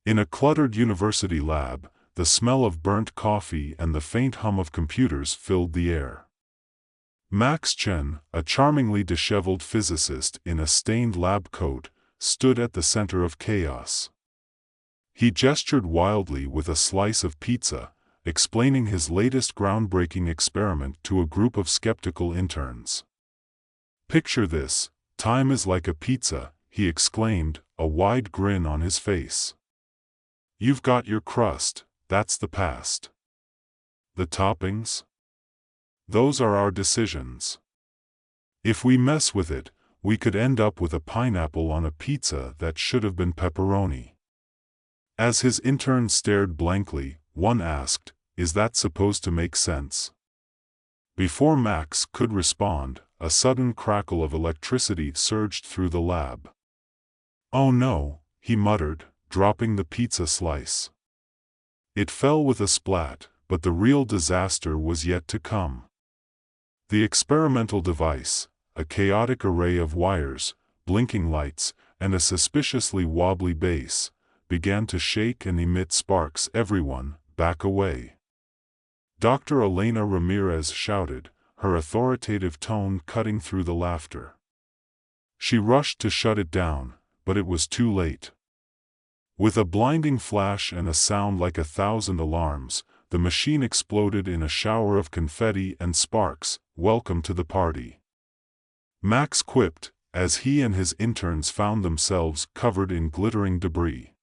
In a cluttered university lab, the smell of burnt coffee and the faint hum of computers filled the air. Max Chen, a charmingly disheveled physicist in a stained lab coat, stood at the center of chaos. He gestured wildly with a slice of pizza, explaining his latest groundbreaking experiment to a group of skeptical interns. "Picture this, time is like a pizza," he exclaimed, a wide grin on his face. "You've got your crust, that's the past. The toppings? Those are our decisions. If we mess with it, we could end up with a pineapple on a pizza that should have been pepperoni." As his interns stared blankly, one asked, "Is that supposed to make sense?" Before Max could respond, a sudden crackle of electricity surged through the lab. "Oh no," he muttered, dropping the pizza slice. It fell with a splat, but the real disaster was yet to come. The experimental device, a chaotic array of wires, blinking lights, and a suspiciously wobbly base, began to shake and emit sparks. "Everyone, back away!" Dr. Elena Ramirez shouted, her authoritative tone cutting through the laughter. She rushed to shut it down, but it was too late. With a blinding flash and a sound like 1,000 alarms, the machine exploded in a shower of confetti and sparks. "Welcome to the party," Max quipped, as he and his interns found themselves covered in glittering debris.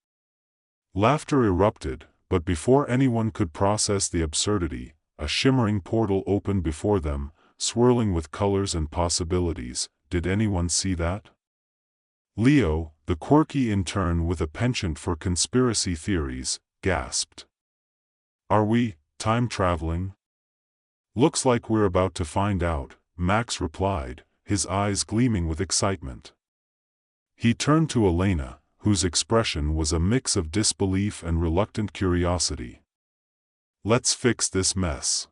Laughter erupted, but before anyone could process the absurdity, a shimmering portal opened before them, swirling with colors and possibilities. Did anyone see that? Leo, the quirky intern with a penchant for conspiracy theories, gasped. "Are we time traveling?" "Looks like we're about to find out," Max replied, his eyes gleaming with excitement. He turned to Elena, whose expression was a mix of disbelief and reluctant curiosity. "Let's fix this mess."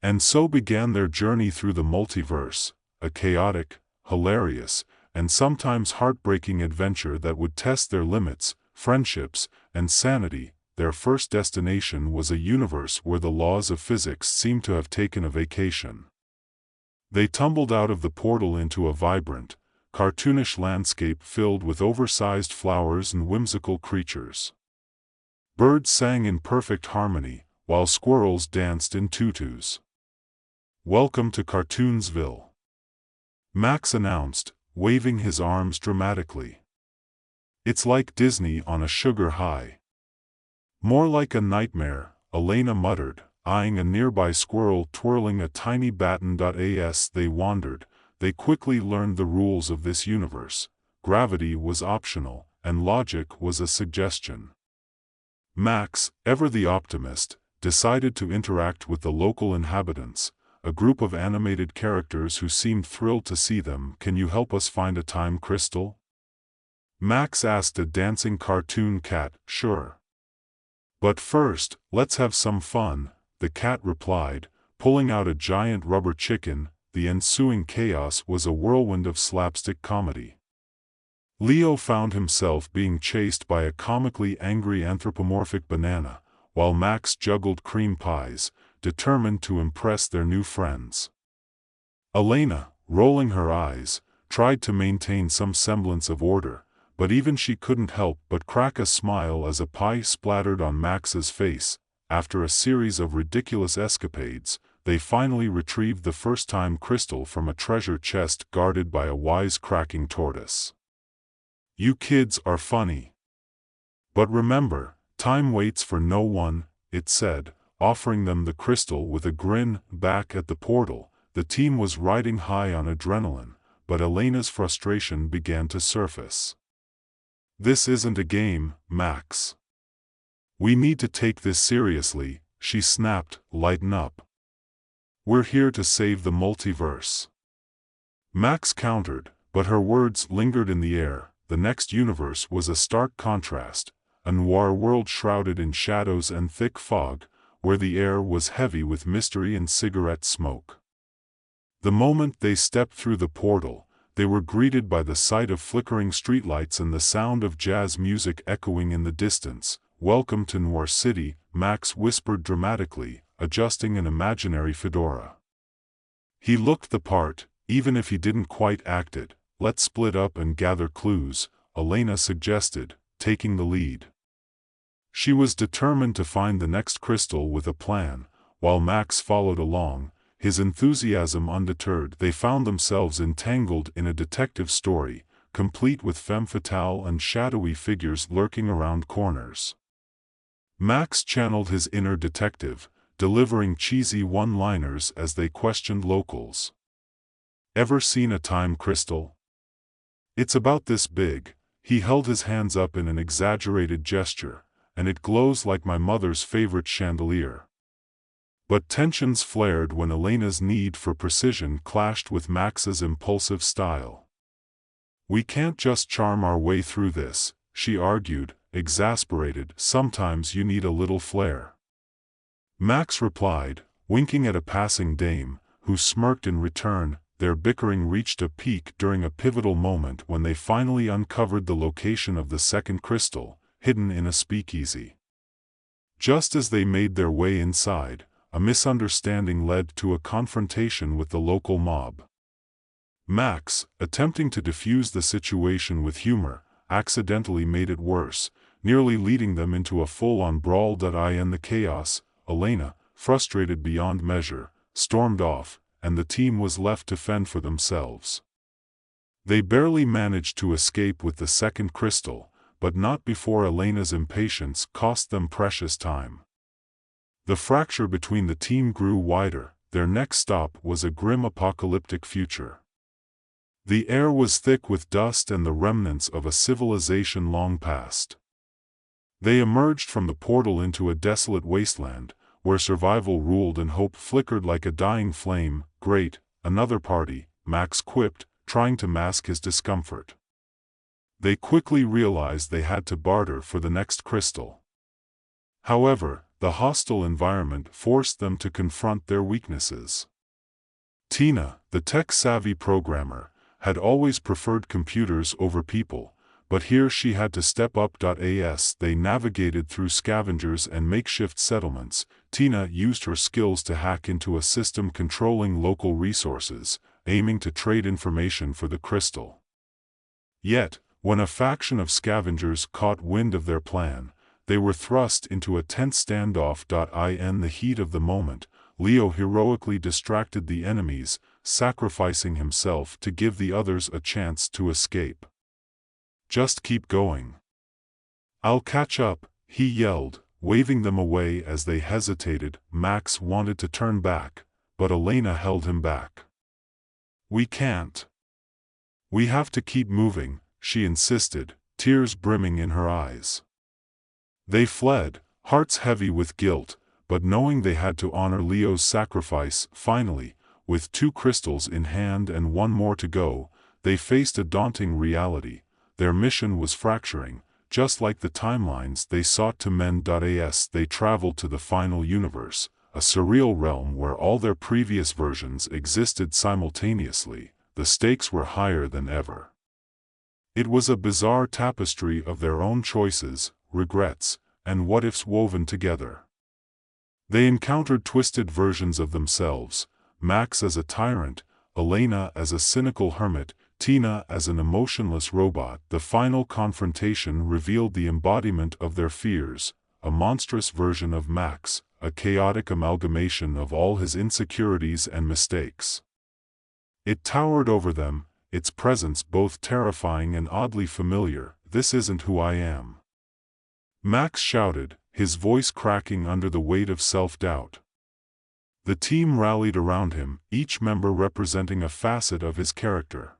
And so began their journey through the multiverse, a chaotic, hilarious, and sometimes heartbreaking adventure that would test their limits, friendships, and sanity. Their first destination was a universe where the laws of physics seemed to have taken a vacation. They tumbled out of the portal into a vibrant, cartoonish landscape filled with oversized flowers and whimsical creatures. Birds sang in perfect harmony, while squirrels danced in tutus. "Welcome to Cartoonsville," Max announced, waving his arms dramatically. "It's like Disney on a sugar high." "More like a nightmare," Elena muttered, eyeing a nearby squirrel twirling a tiny baton. As they wandered, they quickly learned the rules of this universe. Gravity was optional, and logic was a suggestion. Max, ever the optimist, decided to interact with the local inhabitants, a group of animated characters who seemed thrilled to see them. "Can you help us find a time crystal?" Max asked a dancing cartoon cat. "Sure. But first, let's have some fun," the cat replied, pulling out a giant rubber chicken. The ensuing chaos was a whirlwind of slapstick comedy. Leo found himself being chased by a comically angry anthropomorphic banana, while Max juggled cream pies, determined to impress their new friends. Elena, rolling her eyes, tried to maintain some semblance of order, but even she couldn't help but crack a smile as a pie splattered on Max's face. After a series of ridiculous escapades, they finally retrieved the first-time crystal from a treasure chest guarded by a wise-cracking tortoise. "You kids are funny. But remember, time waits for no one," it said, offering them the crystal with a grin. Back at the portal, the team was riding high on adrenaline, but Elena's frustration began to surface. "This isn't a game, Max. We need to take this seriously," she snapped. "Lighten up. We're here to save the multiverse." Max countered, but her words lingered in the air. The next universe was a stark contrast, a noir world shrouded in shadows and thick fog, where the air was heavy with mystery and cigarette smoke. The moment they stepped through the portal, they were greeted by the sight of flickering streetlights and the sound of jazz music echoing in the distance. "Welcome to Noir City," Max whispered dramatically, adjusting an imaginary fedora. He looked the part, even if he didn't quite act it. "Let's split up and gather clues," Elena suggested, taking the lead. She was determined to find the next crystal with a plan, while Max followed along, his enthusiasm undeterred. They found themselves entangled in a detective story, complete with femme fatale and shadowy figures lurking around corners. Max channeled his inner detective, delivering cheesy one-liners as they questioned locals. "Ever seen a time crystal? It's about this big." He held his hands up in an exaggerated gesture, "and it glows like my mother's favorite chandelier." But tensions flared when Elena's need for precision clashed with Max's impulsive style. "We can't just charm our way through this," she argued, exasperated. "Sometimes you need a little flair." Max replied, winking at a passing dame, who smirked in return. Their bickering reached a peak during a pivotal moment when they finally uncovered the location of the second crystal, hidden in a speakeasy. Just as they made their way inside, a misunderstanding led to a confrontation with the local mob. Max, attempting to defuse the situation with humor, accidentally made it worse, nearly leading them into a full-on brawl. In the chaos, Elena, frustrated beyond measure, stormed off, and the team was left to fend for themselves. They barely managed to escape with the second crystal, but not before Elena's impatience cost them precious time. The fracture between the team grew wider. Their next stop was a grim apocalyptic future. The air was thick with dust and the remnants of a civilization long past. They emerged from the portal into a desolate wasteland, where survival ruled and hope flickered like a dying flame. "Great, another party," Max quipped, trying to mask his discomfort. They quickly realized they had to barter for the next crystal. However, the hostile environment forced them to confront their weaknesses. Tina, the tech-savvy programmer, had always preferred computers over people, but here she had to step up. As they navigated through scavengers and makeshift settlements, Tina used her skills to hack into a system controlling local resources, aiming to trade information for the crystal. Yet, when a faction of scavengers caught wind of their plan, they were thrust into a tense standoff. In the heat of the moment, Leo heroically distracted the enemies, sacrificing himself to give the others a chance to escape. "Just keep going. I'll catch up," he yelled, waving them away as they hesitated. Max wanted to turn back, but Elena held him back. "We can't. We have to keep moving," she insisted, tears brimming in her eyes. They fled, hearts heavy with guilt, but knowing they had to honor Leo's sacrifice. Finally, with 2 crystals in hand and 1 more to go, they faced a daunting reality. Their mission was fracturing, just like the timelines they sought to mend. As they traveled to the final universe, a surreal realm where all their previous versions existed simultaneously, the stakes were higher than ever. It was a bizarre tapestry of their own choices, regrets, and what-ifs woven together. They encountered twisted versions of themselves, Max as a tyrant, Elena as a cynical hermit, Tina as an emotionless robot. The final confrontation revealed the embodiment of their fears, a monstrous version of Max, a chaotic amalgamation of all his insecurities and mistakes. It towered over them, its presence both terrifying and oddly familiar. "This isn't who I am," Max shouted, his voice cracking under the weight of self-doubt. The team rallied around him, each member representing a facet of his character.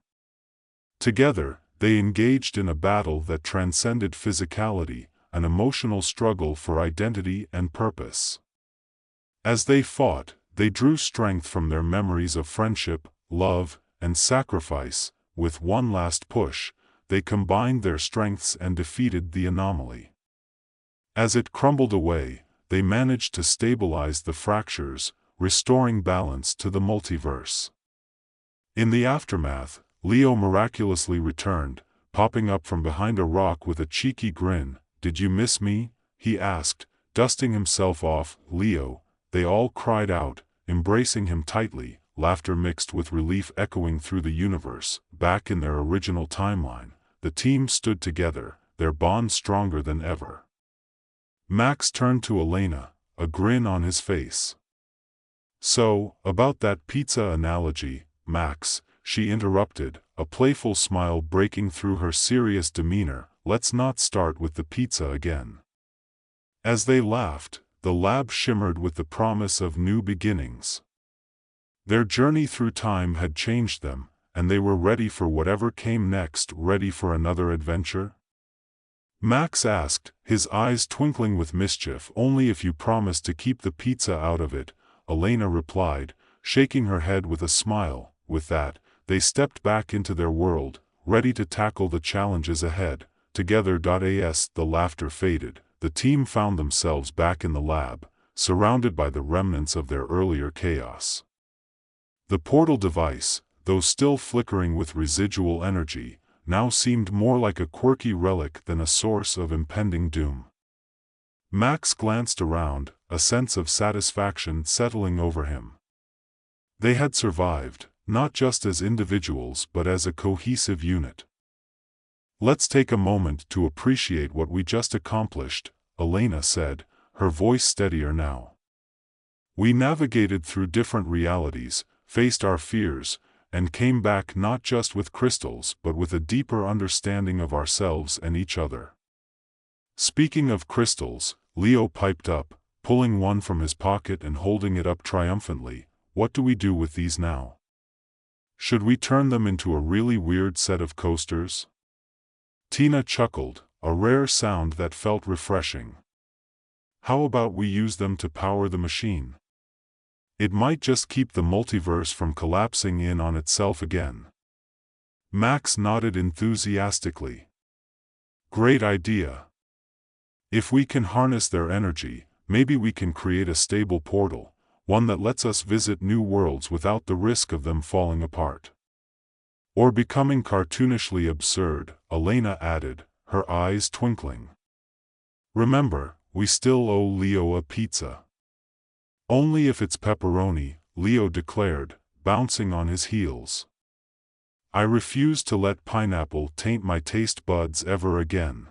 Together, they engaged in a battle that transcended physicality, an emotional struggle for identity and purpose. As they fought, they drew strength from their memories of friendship, love, and sacrifice. With one last push, they combined their strengths and defeated the anomaly. As it crumbled away, they managed to stabilize the fractures, restoring balance to the multiverse. In the aftermath, Leo miraculously returned, popping up from behind a rock with a cheeky grin. "Did you miss me?" he asked, dusting himself off. "Leo," they all cried out, embracing him tightly, laughter mixed with relief echoing through the universe. Back in their original timeline, the team stood together, their bond stronger than ever. Max turned to Elena, a grin on his face. "So, about that pizza analogy, Max," she interrupted, a playful smile breaking through her serious demeanor. "Let's not start with the pizza again." As they laughed, the lab shimmered with the promise of new beginnings. Their journey through time had changed them, and they were ready for whatever came next. "Ready for another adventure?" Max asked, his eyes twinkling with mischief. "Only if you promise to keep the pizza out of it," Elena replied, shaking her head with a smile. With that, they stepped back into their world, ready to tackle the challenges ahead. Together. As the laughter faded, the team found themselves back in the lab, surrounded by the remnants of their earlier chaos. The portal device, though still flickering with residual energy, now seemed more like a quirky relic than a source of impending doom. Max glanced around, a sense of satisfaction settling over him. They had survived, not just as individuals but as a cohesive unit. "Let's take a moment to appreciate what we just accomplished," Elena said, her voice steadier now. "We navigated through different realities, faced our fears, and came back not just with crystals but with a deeper understanding of ourselves and each other." Speaking of crystals, Leo piped up, pulling one from his pocket and holding it up triumphantly. "What do we do with these now? Should we turn them into a really weird set of coasters?" Tina chuckled, a rare sound that felt refreshing. "How about we use them to power the machine? It might just keep the multiverse from collapsing in on itself again." Max nodded enthusiastically. "Great idea. If we can harness their energy, maybe we can create a stable portal, one that lets us visit new worlds without the risk of them falling apart. Or becoming cartoonishly absurd," Elena added, her eyes twinkling. "Remember, we still owe Leo a pizza." "Only if it's pepperoni," Leo declared, bouncing on his heels. "I refuse to let pineapple taint my taste buds ever again."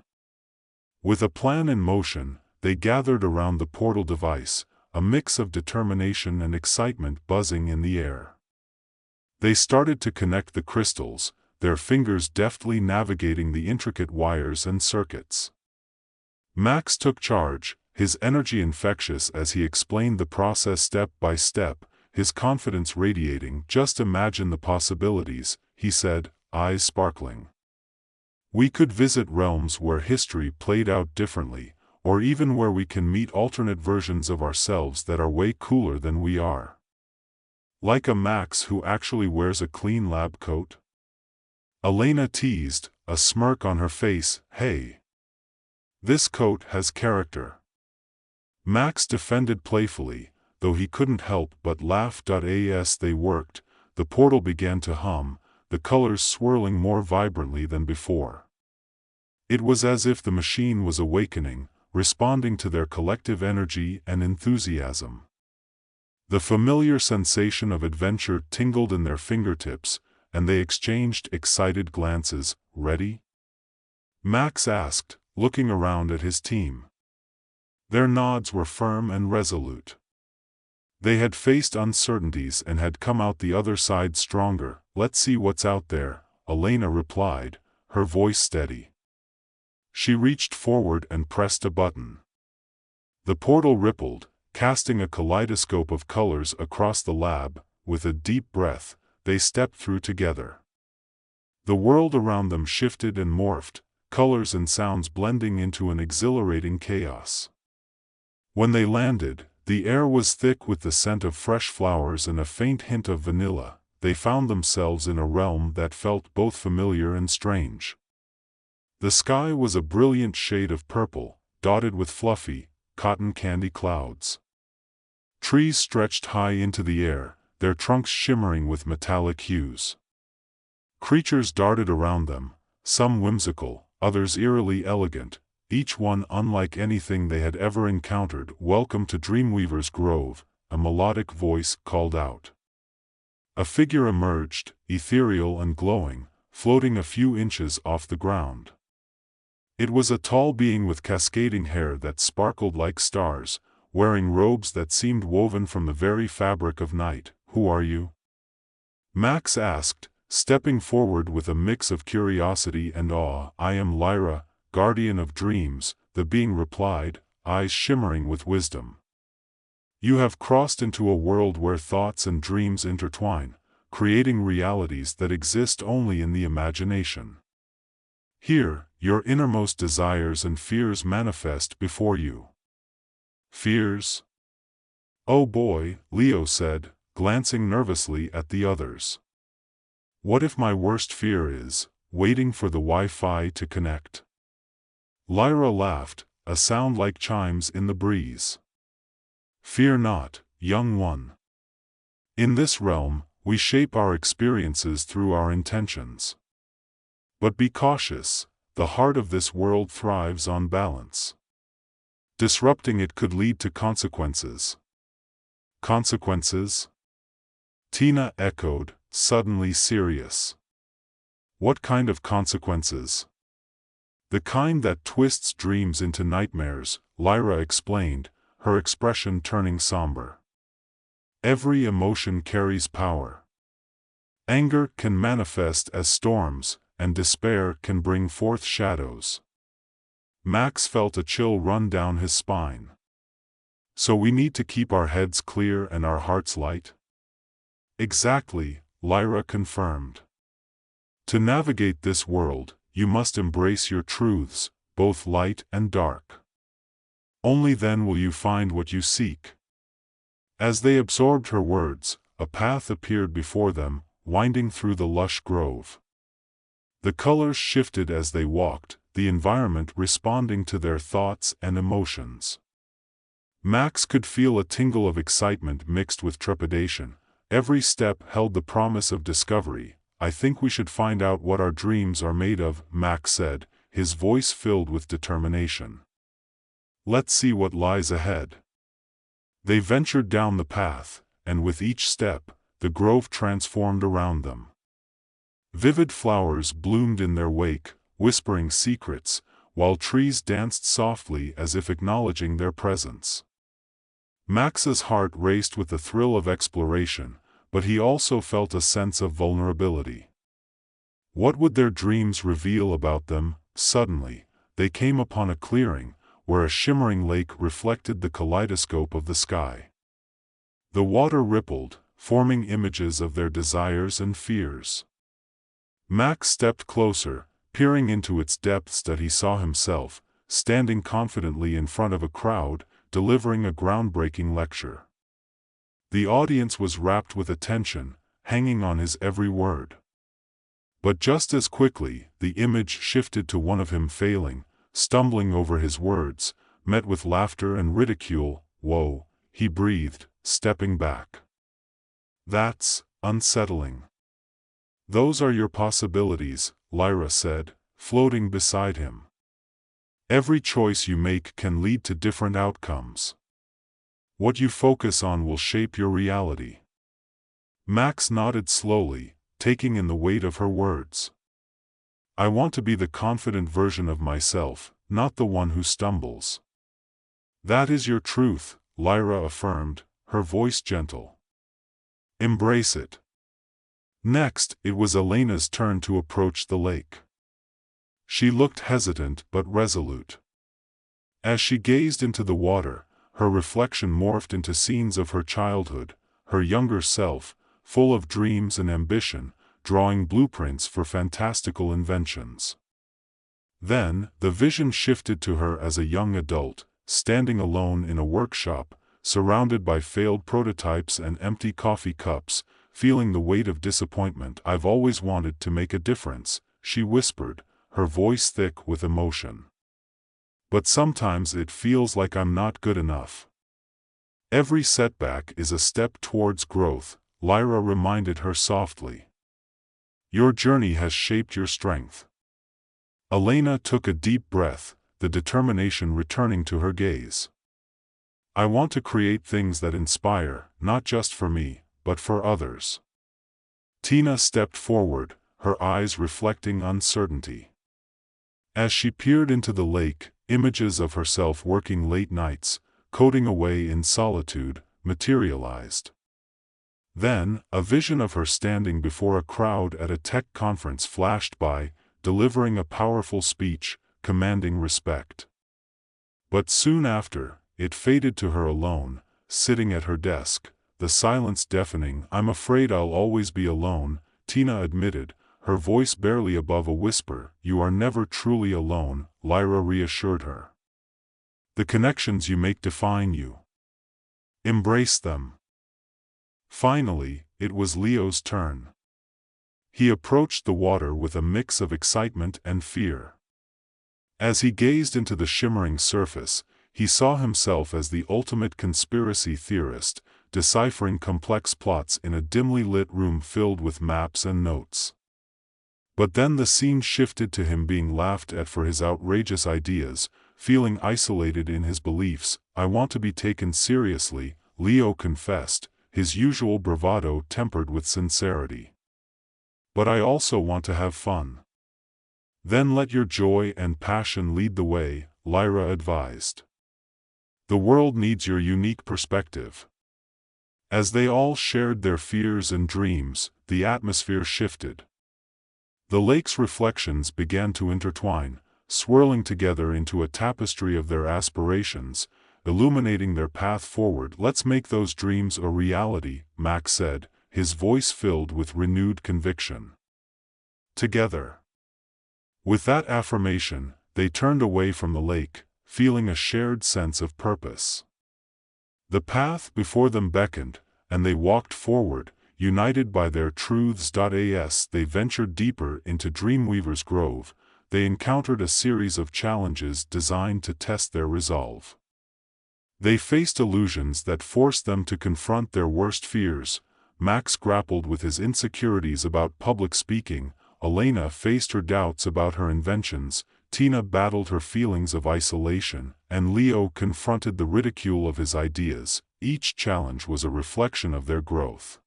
With a plan in motion, they gathered around the portal device, a mix of determination and excitement buzzing in the air. They started to connect the crystals, their fingers deftly navigating the intricate wires and circuits. Max took charge, his energy infectious as he explained the process step by step, his confidence radiating. "Just imagine the possibilities," he said, eyes sparkling. "We could visit realms where history played out differently, or even where we can meet alternate versions of ourselves that are way cooler than we are. Like a Max who actually wears a clean lab coat?" Elena teased, a smirk on her face. "Hey! This coat has character." Max defended playfully, though he couldn't help but laugh. As they worked, the portal began to hum, the colors swirling more vibrantly than before. It was as if the machine was awakening, responding to their collective energy and enthusiasm. The familiar sensation of adventure tingled in their fingertips, and they exchanged excited glances. "Ready?" Max asked, looking around at his team. Their nods were firm and resolute. They had faced uncertainties and had come out the other side stronger. "Let's see what's out there," Elena replied, her voice steady. She reached forward and pressed a button. The portal rippled, casting a kaleidoscope of colors across the lab. With a deep breath, they stepped through together. The world around them shifted and morphed, colors and sounds blending into an exhilarating chaos. When they landed, the air was thick with the scent of fresh flowers and a faint hint of vanilla. They found themselves in a realm that felt both familiar and strange. The sky was a brilliant shade of purple, dotted with fluffy, cotton candy clouds. Trees stretched high into the air, their trunks shimmering with metallic hues. Creatures darted around them, some whimsical, others eerily elegant, each one unlike anything they had ever encountered. "Welcome to Dreamweaver's Grove," a melodic voice called out. A figure emerged, ethereal and glowing, floating a few inches off the ground. It was a tall being with cascading hair that sparkled like stars, wearing robes that seemed woven from the very fabric of night. "Who are you?" Max asked, stepping forward with a mix of curiosity and awe. "I am Lyra, guardian of dreams," the being replied, eyes shimmering with wisdom. "You have crossed into a world where thoughts and dreams intertwine, creating realities that exist only in the imagination. Here, your innermost desires and fears manifest before you." "Fears?" "Oh boy," Leo said, glancing nervously at the others. "What if my worst fear is waiting for the Wi-Fi to connect?" Lyra laughed, a sound like chimes in the breeze. "Fear not, young one. In this realm, we shape our experiences through our intentions. But be cautious, the heart of this world thrives on balance. Disrupting it could lead to consequences." "Consequences?" Tina echoed, suddenly serious. "What kind of consequences?" "The kind that twists dreams into nightmares," Lyra explained, her expression turning somber. "Every emotion carries power. Anger can manifest as storms, and despair can bring forth shadows." Max felt a chill run down his spine. "So we need to keep our heads clear and our hearts light?" "Exactly," Lyra confirmed. "To navigate this world, you must embrace your truths, both light and dark. Only then will you find what you seek." As they absorbed her words, a path appeared before them, winding through the lush grove. The colors shifted as they walked, the environment responding to their thoughts and emotions. Max could feel a tingle of excitement mixed with trepidation. Every step held the promise of discovery. "I think we should find out what our dreams are made of," Max said, his voice filled with determination. "Let's see what lies ahead." They ventured down the path, and with each step, the grove transformed around them. Vivid flowers bloomed in their wake, whispering secrets, while trees danced softly as if acknowledging their presence. Max's heart raced with the thrill of exploration, but he also felt a sense of vulnerability. What would their dreams reveal about them? Suddenly, they came upon a clearing, where a shimmering lake reflected the kaleidoscope of the sky. The water rippled, forming images of their desires and fears. Max stepped closer, peering into its depths that he saw himself, standing confidently in front of a crowd, delivering a groundbreaking lecture. The audience was rapt with attention, hanging on his every word. But just as quickly, the image shifted to one of him failing, stumbling over his words, met with laughter and ridicule. "Whoa," he breathed, stepping back. "That's unsettling." "Those are your possibilities," Lyra said, floating beside him. "Every choice you make can lead to different outcomes. What you focus on will shape your reality." Max nodded slowly, taking in the weight of her words. "I want to be the confident version of myself, not the one who stumbles." "That is your truth," Lyra affirmed, her voice gentle. "Embrace it." Next, it was Elena's turn to approach the lake. She looked hesitant but resolute. As she gazed into the water, her reflection morphed into scenes of her childhood, her younger self, full of dreams and ambition, drawing blueprints for fantastical inventions. Then, the vision shifted to her as a young adult, standing alone in a workshop, surrounded by failed prototypes and empty coffee cups, feeling the weight of disappointment. "I've always wanted to make a difference," she whispered, her voice thick with emotion. "But sometimes it feels like I'm not good enough." "Every setback is a step towards growth," Lyra reminded her softly. Your journey has shaped your strength. Elena took a deep breath, the determination returning to her gaze. I want to create things that inspire, not just for me, but for others. Tina stepped forward, her eyes reflecting uncertainty. As she peered into the lake, images of herself working late nights, coding away in solitude, materialized. Then, a vision of her standing before a crowd at a tech conference flashed by, delivering a powerful speech, commanding respect. But soon after, it faded to her alone, sitting at her desk, the silence deafening. I'm afraid I'll always be alone, Tina admitted, her voice barely above a whisper. You are never truly alone, Lyra reassured her. The connections you make define you. Embrace them. Finally, it was Leo's turn. He approached the water with a mix of excitement and fear. As he gazed into the shimmering surface, he saw himself as the ultimate conspiracy theorist, deciphering complex plots in a dimly lit room filled with maps and notes. But then the scene shifted to him being laughed at for his outrageous ideas, feeling isolated in his beliefs. I want to be taken seriously, Leo confessed, his usual bravado tempered with sincerity. But I also want to have fun. Then let your joy and passion lead the way, Lyra advised. The world needs your unique perspective. As they all shared their fears and dreams, the atmosphere shifted. The lake's reflections began to intertwine, swirling together into a tapestry of their aspirations, illuminating their path forward. Let's make those dreams a reality, Mech said, his voice filled with renewed conviction. Together. With that affirmation, they turned away from the lake, feeling a shared sense of purpose. The path before them beckoned, and they walked forward, united by their truths. As they ventured deeper into Dreamweaver's Grove, they encountered a series of challenges designed to test their resolve. They faced illusions that forced them to confront their worst fears. Mech grappled with his insecurities about public speaking, Elena faced her doubts about her inventions, Tina battled her feelings of isolation, and Leo confronted the ridicule of his ideas. Each challenge was a reflection of their growth.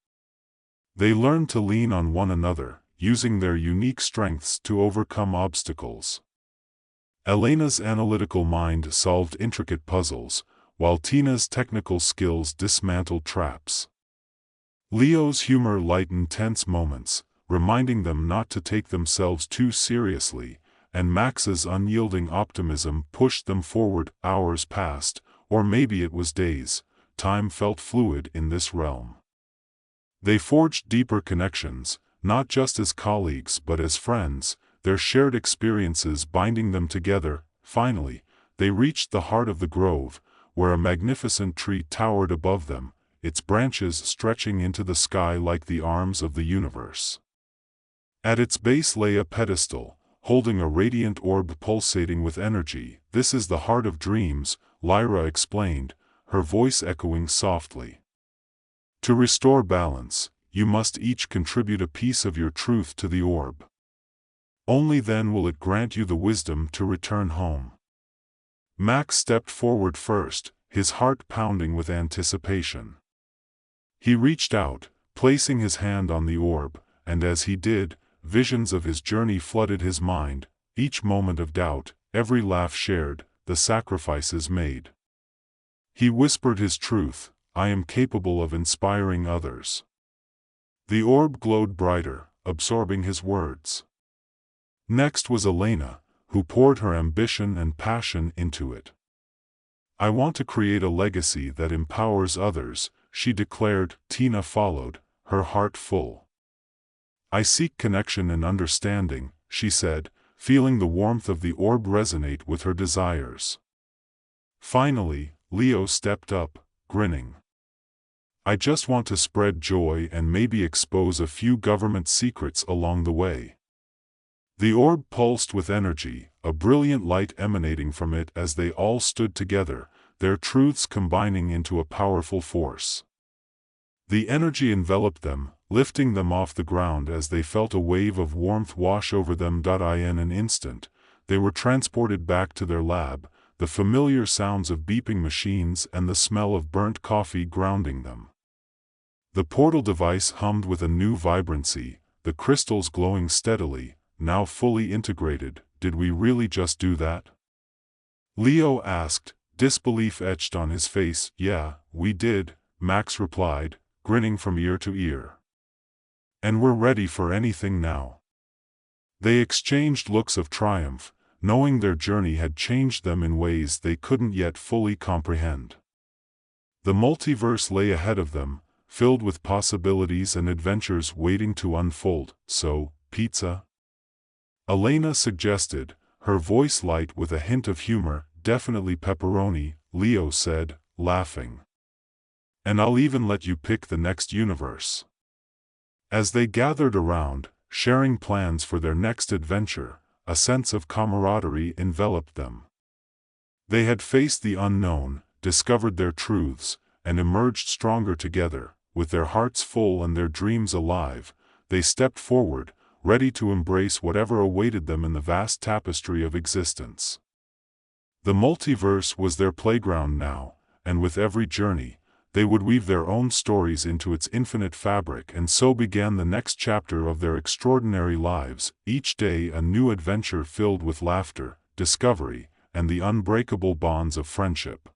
They learned to lean on one another, using their unique strengths to overcome obstacles. Elena's analytical mind solved intricate puzzles, while Tina's technical skills dismantled traps. Leo's humor lightened tense moments, reminding them not to take themselves too seriously, and Mech's unyielding optimism pushed them forward. Hours passed, or maybe it was days. Time felt fluid in this realm. They forged deeper connections, not just as colleagues but as friends, their shared experiences binding them together. Finally, they reached the heart of the grove, where a magnificent tree towered above them, its branches stretching into the sky like the arms of the universe. At its base lay a pedestal, holding a radiant orb pulsating with energy. This is the heart of dreams, Lyra explained, her voice echoing softly. To restore balance, you must each contribute a piece of your truth to the orb. Only then will it grant you the wisdom to return home. Mech stepped forward first, his heart pounding with anticipation. He reached out, placing his hand on the orb, and as he did, visions of his journey flooded his mind, each moment of doubt, every laugh shared, the sacrifices made. He whispered his truth, I am capable of inspiring others. The orb glowed brighter, absorbing his words. Next was Elena, who poured her ambition and passion into it. I want to create a legacy that empowers others, she declared. Tina followed, her heart full. I seek connection and understanding, she said, feeling the warmth of the orb resonate with her desires. Finally, Leo stepped up, grinning. I just want to spread joy and maybe expose a few government secrets along the way. The orb pulsed with energy, a brilliant light emanating from it as they all stood together, their truths combining into a powerful force. The energy enveloped them, lifting them off the ground as they felt a wave of warmth wash over them. In an instant, they were transported back to their lab, the familiar sounds of beeping machines and the smell of burnt coffee grounding them. The portal device hummed with a new vibrancy, the crystals glowing steadily, now fully integrated. Did we really just do that? Leo asked, disbelief etched on his face. Yeah, we did, Max replied, grinning from ear to ear. And we're ready for anything now. They exchanged looks of triumph, knowing their journey had changed them in ways they couldn't yet fully comprehend. The multiverse lay ahead of them, filled with possibilities and adventures waiting to unfold. So, pizza? Elena suggested, her voice light with a hint of humor. Definitely pepperoni, Leo said, laughing. And I'll even let you pick the next universe. As they gathered around, sharing plans for their next adventure, a sense of camaraderie enveloped them. They had faced the unknown, discovered their truths, and emerged stronger together. With their hearts full and their dreams alive, they stepped forward, ready to embrace whatever awaited them in the vast tapestry of existence. The multiverse was their playground now, and with every journey, they would weave their own stories into its infinite fabric, and so began the next chapter of their extraordinary lives, each day a new adventure filled with laughter, discovery, and the unbreakable bonds of friendship.